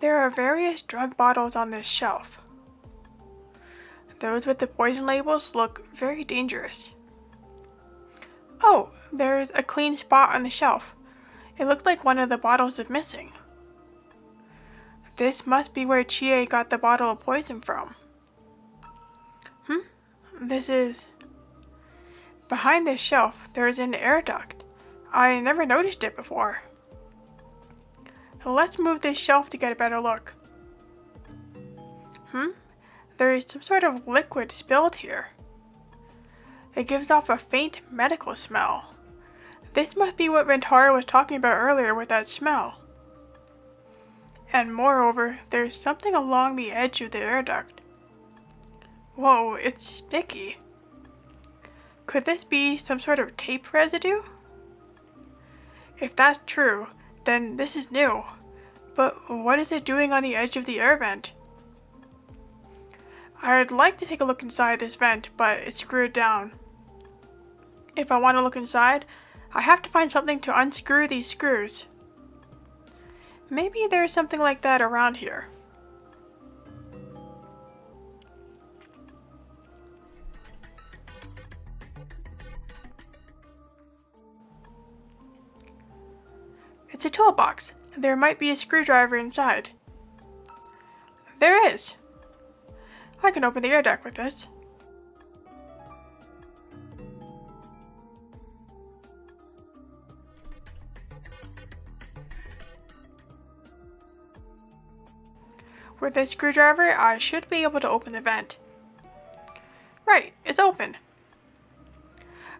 There are various drug bottles on this shelf. Those with the poison labels look very dangerous. Oh, there's a clean spot on the shelf. It looks like one of the bottles is missing. This must be where Chie got the bottle of poison from. This is... Behind this shelf, there is an air duct. I never noticed it before. Let's move this shelf to get a better look. There is some sort of liquid spilled here. It gives off a faint medical smell. This must be what Ventara was talking about earlier with that smell. And moreover, there's something along the edge of the air duct. Whoa, it's sticky. Could this be some sort of tape residue? If that's true, then this is new. But what is it doing on the edge of the air vent? I'd like to take a look inside this vent, but it's screwed down. If I want to look inside, I have to find something to unscrew these screws. Maybe there's something like that around here. It's a toolbox. There might be a screwdriver inside. There is. I can open the air duct with this. With this screwdriver, I should be able to open the vent. Right, it's open.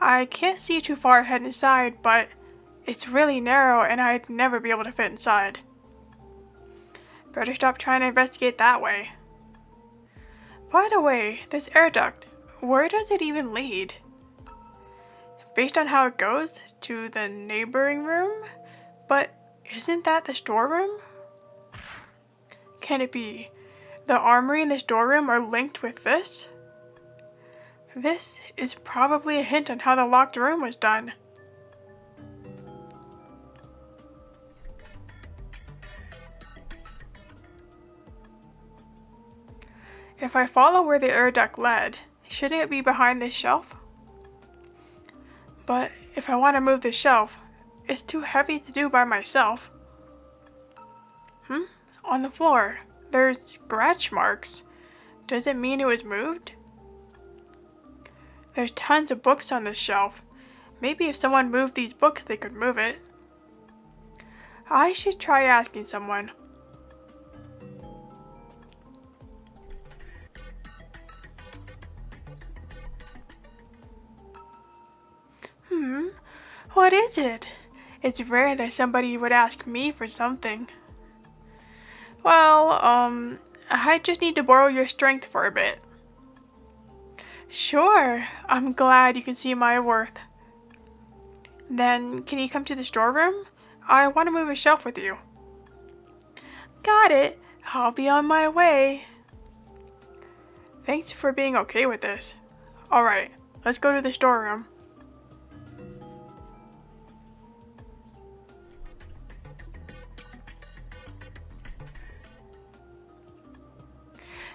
I can't see too far ahead inside, but it's really narrow and I'd never be able to fit inside. Better stop trying to investigate that way. By the way, this air duct, where does it even lead? Based on how it goes, to the neighboring room? But isn't that the storeroom? Can it be the armory and the storeroom are linked with this? This is probably a hint on how the locked room was done. If I follow where the air duct led, shouldn't it be behind this shelf? But if I want to move this shelf, it's too heavy to do by myself. On the floor, there's scratch marks. Does it mean it was moved? There's tons of books on this shelf. Maybe if someone moved these books, they could move it. I should try asking someone. What is it? It's rare that somebody would ask me for something. Well, I just need to borrow your strength for a bit. Sure, I'm glad you can see my worth. Then, can you come to the storeroom? I want to move a shelf with you. Got it. I'll be on my way. Thanks for being okay with this. Alright, let's go to the storeroom.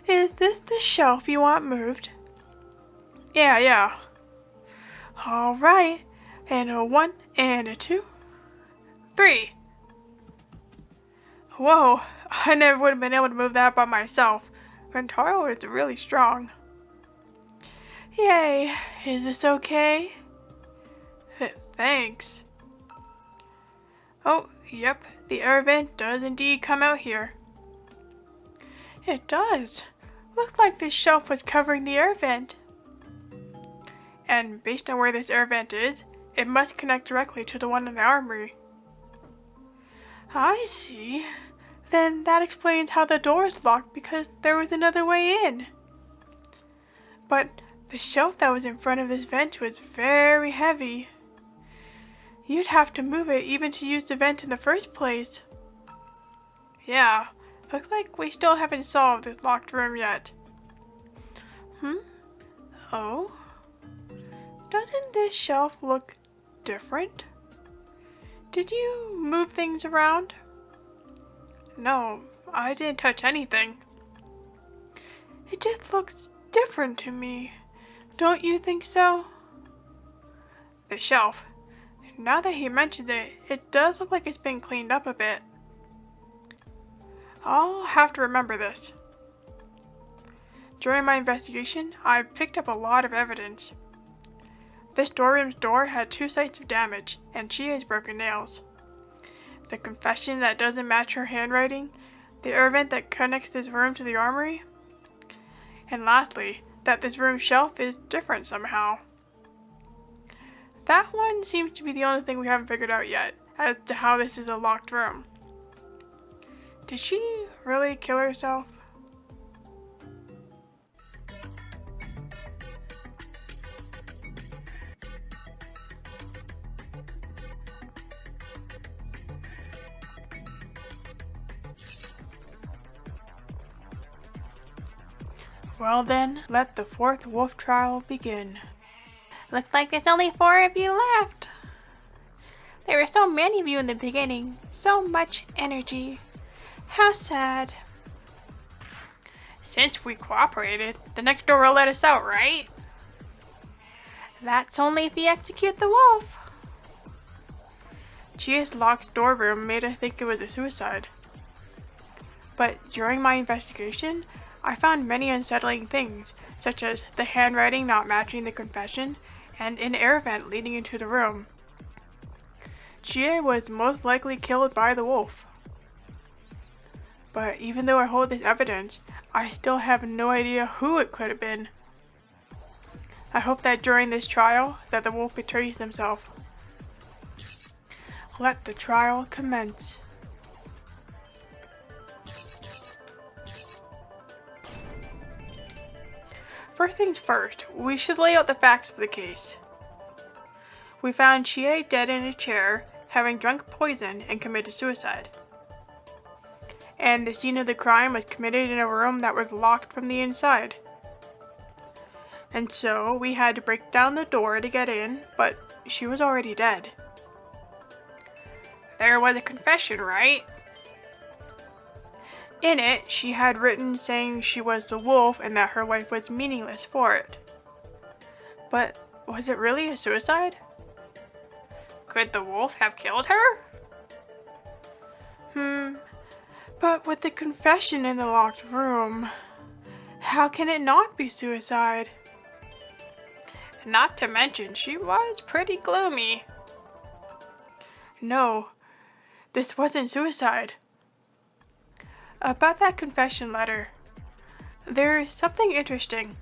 Is this the shelf you want moved? Yeah. Alright, and a 1, and a 2, 3. Whoa, I never would have been able to move that by myself. Ventara is really strong. Yay, is this okay? Thanks. Oh, yep, the air vent does indeed come out here. It does. Looks like this shelf was covering the air vent. And based on where this air vent is, it must connect directly to the one in the armory. I see. Then that explains how the door is locked, because there was another way in. But the shelf that was in front of this vent was very heavy. You'd have to move it even to use the vent in the first place. Yeah, looks like we still haven't solved this locked room yet. Oh? Doesn't this shelf look different? Did you move things around? No, I didn't touch anything. It just looks different to me. Don't you think so? The shelf. Now that he mentions it, it does look like it's been cleaned up a bit. I'll have to remember this. During my investigation, I picked up a lot of evidence. This storeroom's door had 2 sites of damage, and Chie's broken nails. The confession that doesn't match her handwriting, the air vent that connects this room to the armory, and lastly, that this room's shelf is different somehow. That one seems to be the only thing we haven't figured out yet, as to how this is a locked room. Did she really kill herself? Well then, let the 4th wolf trial begin. Looks like there's only 4 of you left. There were so many of you in the beginning, so much energy. How sad. Since we cooperated, the next door will let us out, right? That's only if you execute the wolf. Chie's locked storeroom made us think it was a suicide. But during my investigation, I found many unsettling things, such as the handwriting not matching the confession and an air vent leading into the room. Chie was most likely killed by the wolf. But even though I hold this evidence, I still have no idea who it could have been. I hope that during this trial, that the wolf betrays himself. Let the trial commence. First things first, we should lay out the facts of the case. We found Chie dead in a chair, having drunk poison and committed suicide. And the scene of the crime was committed in a room that was locked from the inside. And so we had to break down the door to get in, but she was already dead. There was a confession, right? In it, she had written saying she was the wolf and that her life was meaningless for it. But was it really a suicide? Could the wolf have killed her? But with the confession in the locked room, how can it not be suicide? Not to mention, she was pretty gloomy. No, this wasn't suicide. About that confession letter, there's something interesting.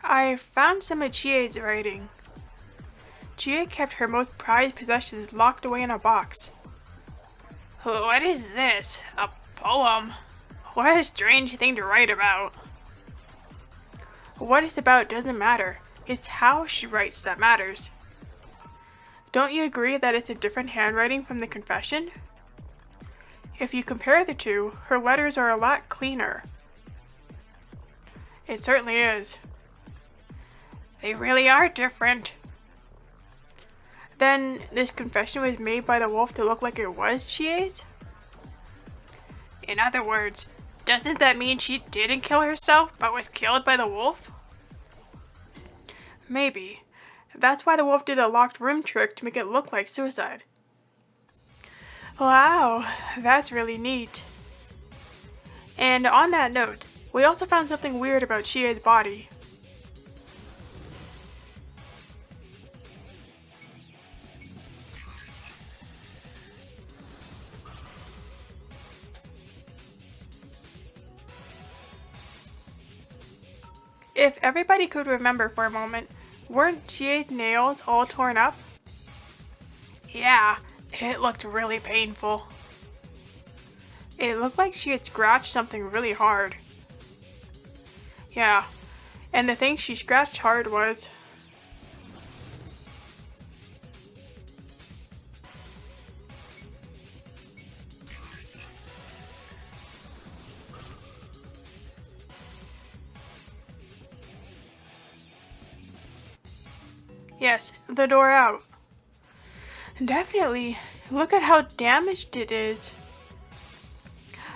I found some of Chie's writing. Chie kept her most prized possessions locked away in a box. What is this? A poem? What a strange thing to write about. What it's about doesn't matter. It's how she writes that matters. Don't you agree that it's a different handwriting from the confession? If you compare the two, her letters are a lot cleaner. It certainly is. They really are different. Then, this confession was made by the wolf to look like it was Chie's? In other words, doesn't that mean she didn't kill herself, but was killed by the wolf? Maybe. That's why the wolf did a locked room trick to make it look like suicide. Wow, that's really neat. And on that note, we also found something weird about Chie's body. If everybody could remember for a moment, weren't Chie's nails all torn up? Yeah, it looked really painful. It looked like she had scratched something really hard. Yeah, and the thing she scratched hard was... Yes, the door out. Definitely. Look at how damaged it is.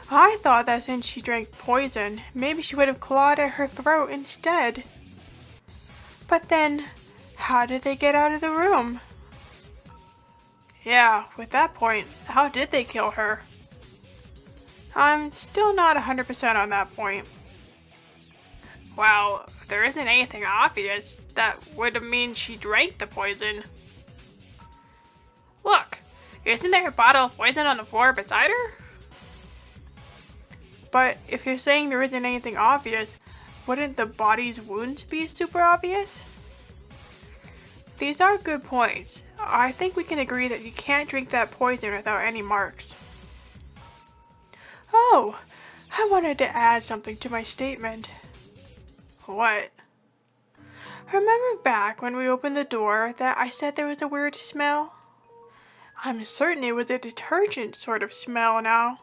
I thought that since she drank poison, maybe she would have clawed at her throat instead. But then, how did they get out of the room? Yeah, with that point, how did they kill her? I'm still not 100% on that point. Well, there isn't anything obvious that would mean she drank the poison. Look, isn't there a bottle of poison on the floor beside her? But if you're saying there isn't anything obvious, wouldn't the body's wounds be super obvious? These are good points. I think we can agree that you can't drink that poison without any marks. Oh, I wanted to add something to my statement. What? Remember back when we opened the door that I said there was a weird smell? I'm certain it was a detergent sort of smell now.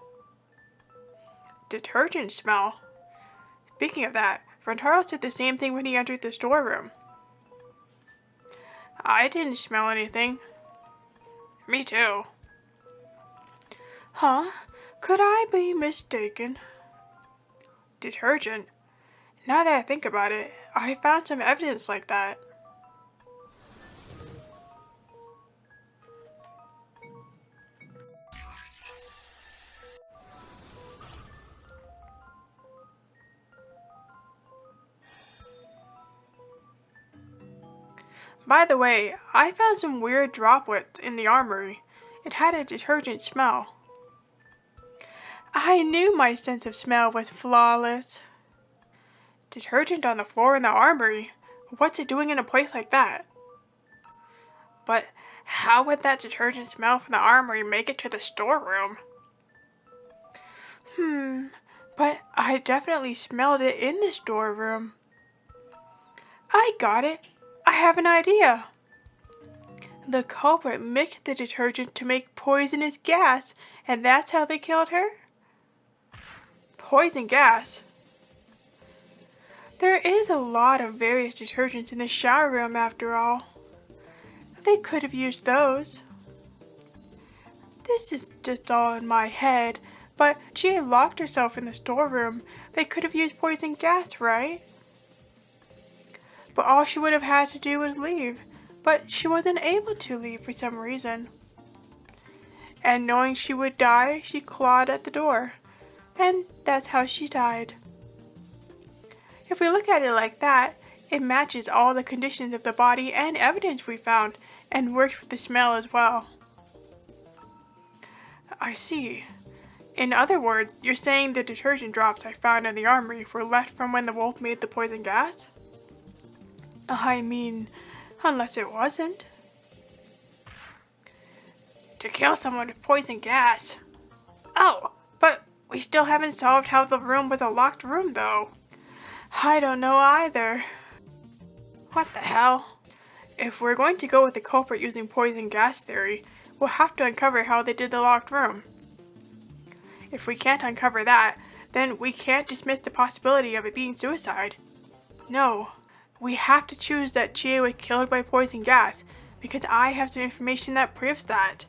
Detergent smell? Speaking of that, Frontaro said the same thing when he entered the storeroom. I didn't smell anything. Me too. Huh? Could I be mistaken? Detergent? Now that I think about it, I found some evidence like that. By the way, I found some weird droplets in the armory. It had a detergent smell. I knew my sense of smell was flawless. Detergent on the floor in the armory? What's it doing in a place like that? But how would that detergent smell from the armory make it to the storeroom? But I definitely smelled it in the storeroom. I got it. I have an idea. The culprit mixed the detergent to make poisonous gas, and that's how they killed her? Poison gas? There is a lot of various detergents in the shower room after all. They could have used those. This is just all in my head, but Chie locked herself in the storeroom. They could have used poison gas, right? But all she would have had to do was leave. But she wasn't able to leave for some reason. And knowing she would die, she clawed at the door. And that's how she died. If we look at it like that, it matches all the conditions of the body and evidence we found, and works with the smell as well. I see. In other words, you're saying the detergent drops I found in the armory were left from when the wolf made the poison gas? I mean, unless it wasn't. To kill someone with poison gas. Oh, but we still haven't solved how the room was a locked room, though. I don't know either. What the hell? If we're going to go with the culprit using poison gas theory, we'll have to uncover how they did the locked room. If we can't uncover that, then we can't dismiss the possibility of it being suicide. No. We have to choose that Chie was killed by poison gas, because I have some information that proves that.